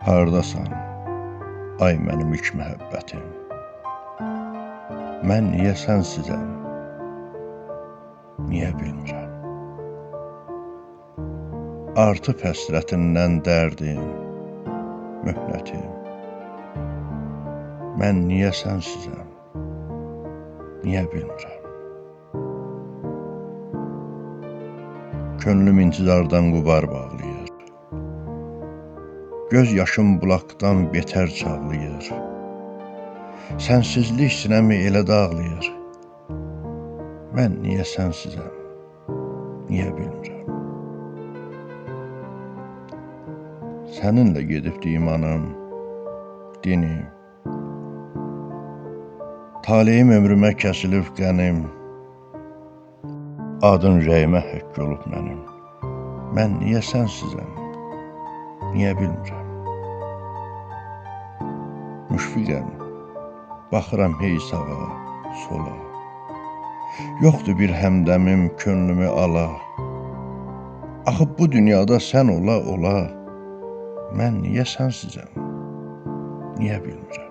Hardasan, ay mənim ilk məhəbbətim? Mən niyə sənsizəm? Niyə bilmirəm? Artıb həsrətindən dərdim, möhlətim. Mən niyə sənsizəm? Niyə bilmirəm? Könlüm intizardan qubar bağlayır. Göz yaşım bulaqdan betər çağlayır. Sənsizlik sinəmi elə dağlayır. Mən niyə sənsizəm? Niyə bilmirəm? Səninlə gedibdi imanım, dinim. Taleyim ömrümə kəsilib qənim. Adın ürəyimə həkk olub mənim. Mən niyə sənsizəm? Niyə bilmirəm? Müşfiqəm, baxıram hey sağa, sola. Yoxdur bir həmdəmim könlümü ala. Axı bu dünyada sən ola ola. Mən niyə sənsizəm? Niyə bilmirəm?